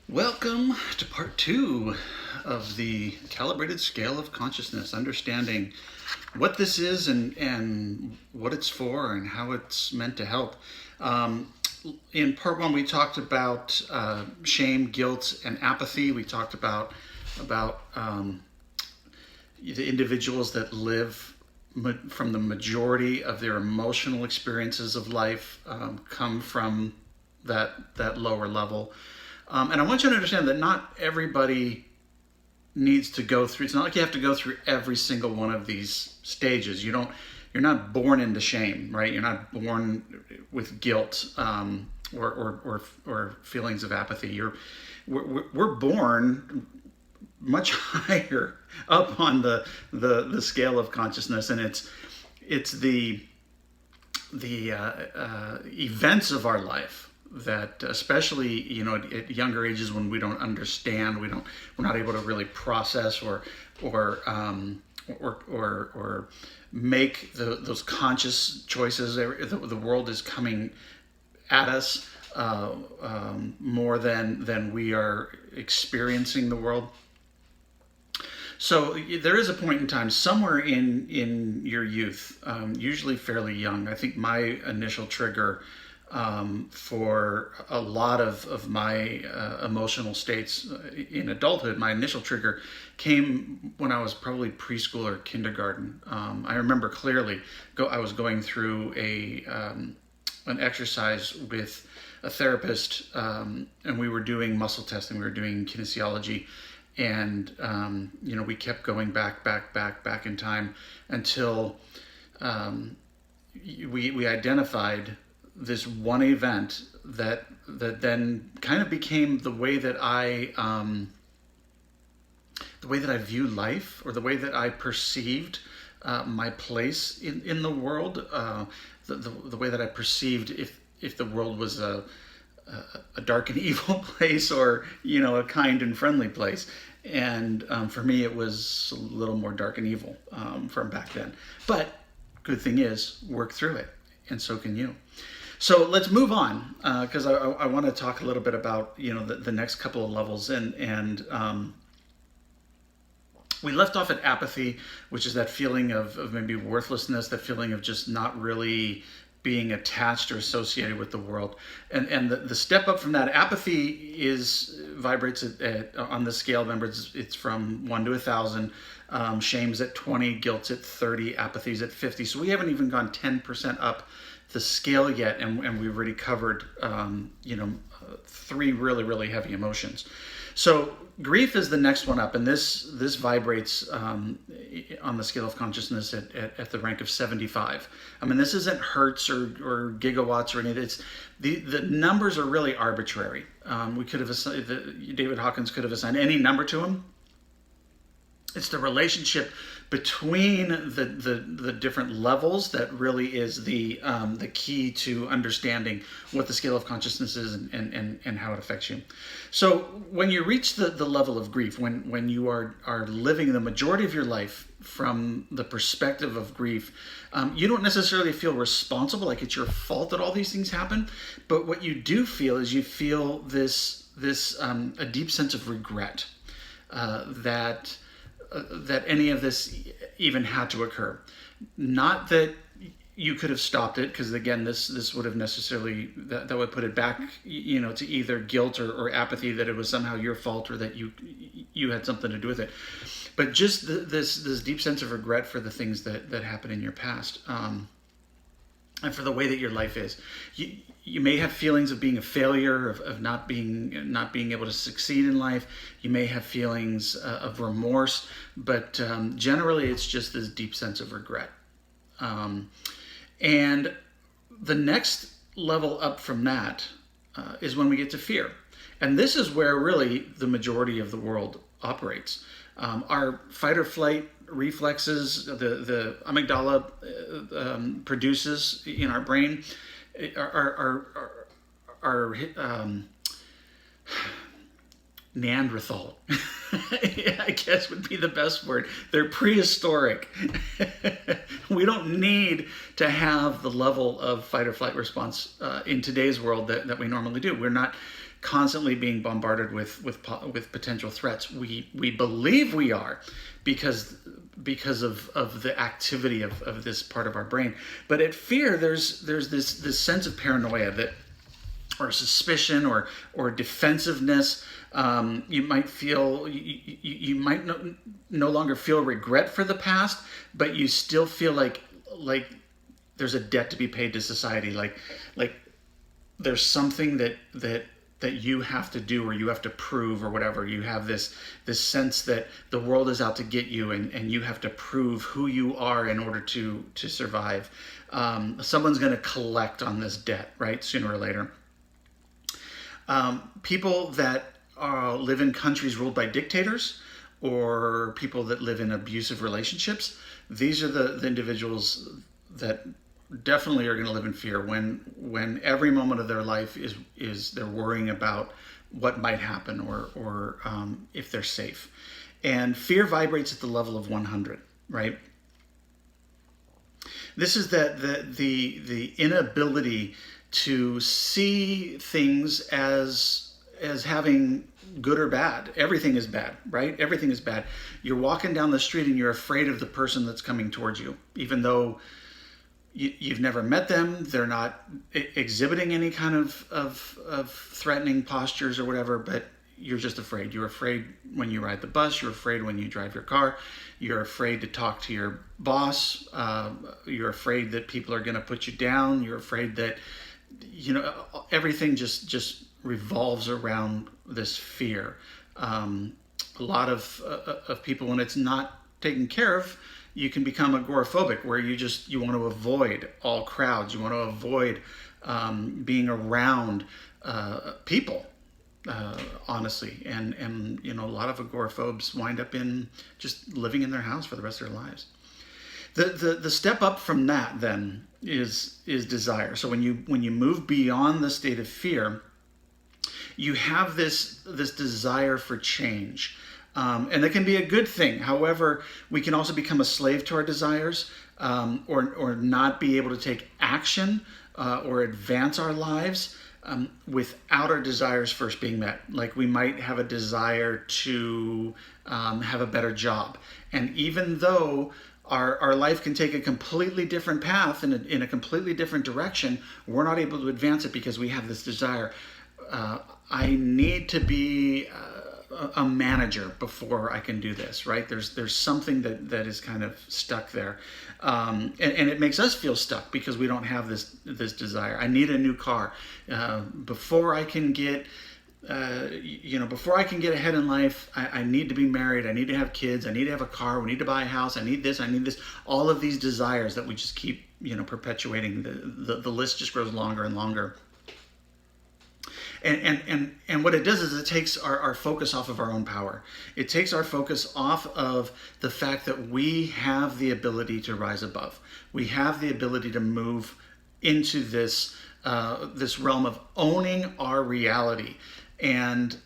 Welcome to part two of the calibrated scale of consciousness, understanding what this is and what it's for and how it's meant to help. In part one, we talked about shame, guilt, and apathy. We talked about the individuals that live from the majority of their emotional experiences of life come from that lower level. And I want you to understand that not everybody needs to go through. It's not like you have to go through every single one of these stages. You're not born into shame, right? You're not born with guilt or feelings of apathy. We're born much higher up on the scale of consciousness, and it's the events of our life that, especially at younger ages, when we don't understand, we're not able to really process or make those conscious choices. The world is coming at us more than we are experiencing the world. So there is a point in time somewhere in your youth, usually fairly young. I think my initial trigger for a lot of my emotional states in adulthood, my initial trigger came when I was probably preschool or kindergarten. I remember clearly I was going through an exercise with a therapist, and we were doing muscle testing, we were doing kinesiology, and we kept going back in time until we identified this one event that then kind of became the way that I view life, or the way that I perceived my place in the world, the way that I perceived if the world was a dark and evil place, or a kind and friendly place. And for me, it was a little more dark and evil from back then. But good thing is, work through it, and so can you. So let's move on, because I want to talk a little bit about the next couple of levels, and we left off at apathy, which is that feeling of maybe worthlessness, that feeling of just not really being attached or associated with the world. And the step up from that, apathy vibrates on the scale. Remember, it's from 1 to 1,000. Shame's at 20, guilt's at 30, apathy's at 50. So we haven't even gone 10% up the scale yet, and we've already covered 3 really heavy emotions. So grief is the next one up, and this vibrates on the scale of consciousness at the rank of 75. I mean, this isn't hertz or gigawatts or anything. It's the numbers are really arbitrary. We could have assigned, David Hawkins could have assigned any number to him. It's the relationship between the different levels that really is the key to understanding what the scale of consciousness is and how it affects you. So when you reach the level of grief, when you are living the majority of your life from the perspective of grief, you don't necessarily feel responsible, like it's your fault that all these things happen. But what you do feel is you feel this a deep sense of regret that any of this even had to occur. Not that you could have stopped it, because again, this would have necessarily, that would put it back, to either guilt or apathy, that it was somehow your fault, or that you had something to do with it. But just this deep sense of regret for the things that happened in your past, and for the way that your life is. You may have feelings of being a failure, of not being able to succeed in life. You may have feelings of remorse, but generally it's just this deep sense of regret. And the next level up from that is when we get to fear. And this is where really the majority of the world operates. Our fight or flight reflexes, the amygdala produces in our brain, are Neanderthal, I guess would be the best word. They're prehistoric. We don't need to have the level of fight or flight response in today's world that we normally do. We're not constantly being bombarded with potential threats. We believe we are because of the activity of this part of our brain. But at fear, there's this sense of paranoia that, or suspicion, or defensiveness. You might feel you might no longer feel regret for the past, but you still feel like there's a debt to be paid to society. Like there's something that you have to do, or you have to prove, or whatever. You have this sense that the world is out to get you, and you have to prove who you are in order to survive. Someone's going to collect on this debt, right? Sooner or later. People that live in countries ruled by dictators, or people that live in abusive relationships, these are the individuals that definitely are going to live in fear when every moment of their life is they're worrying about what might happen, or if they're safe. And fear vibrates at the level of 100, right? This is the inability to see things as having good or bad. Everything is bad, right? Everything is bad. You're walking down the street and you're afraid of the person that's coming towards you, even though you've never met them. They're not exhibiting any kind of threatening postures or whatever, but you're just afraid. You're afraid when you ride the bus. You're afraid when you drive your car. You're afraid to talk to your boss. You're afraid that people are going to put you down. You're afraid that, everything just revolves around this fear. A lot of people, when it's not taken care of, you can become agoraphobic, where you want to avoid all crowds. You want to avoid being around people, honestly. And a lot of agoraphobes wind up in just living in their house for the rest of their lives. The step up from that then is desire. So when you move beyond the state of fear, you have this desire for change. And that can be a good thing. However, we can also become a slave to our desires, or not be able to take action or advance our lives without our desires first being met. Like, we might have a desire to have a better job. And even though our life can take a completely different path in a completely different direction, we're not able to advance it because we have this desire. I need to be a manager before I can do this, right? There's something that is kind of stuck there, and it makes us feel stuck because we don't have this desire. I need a new car before I can get before I can get ahead in life. I need to be married. I need to have kids. I need to have a car. We need to buy a house. I need this. I need this. All of these desires that we just keep perpetuating. The list just grows longer and longer. And what it does is it takes our focus off of our own power. It takes our focus off of the fact that we have the ability to rise above. We have the ability to move into this realm of owning our reality. And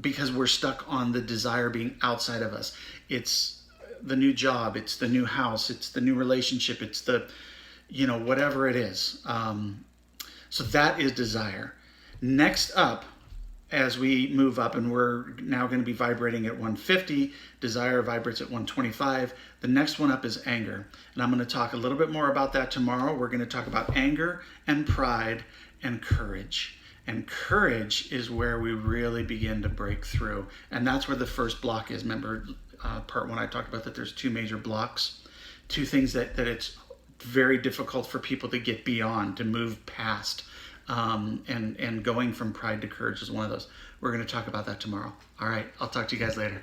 because we're stuck on the desire being outside of us. It's the new job, it's the new house, it's the new relationship, it's the, whatever it is. So that is desire. Next up, as we move up, and we're now going to be vibrating at 150, desire vibrates at 125. The next one up is anger. And I'm going to talk a little bit more about that tomorrow. We're going to talk about anger and pride and courage. And courage is where we really begin to break through. And that's where the first block is. Remember, part one, I talked about that there's two major blocks, two things that it's very difficult for people to get beyond, to move past. And going from pride to courage is one of those. We're going to talk about that tomorrow. All right, I'll talk to you guys later.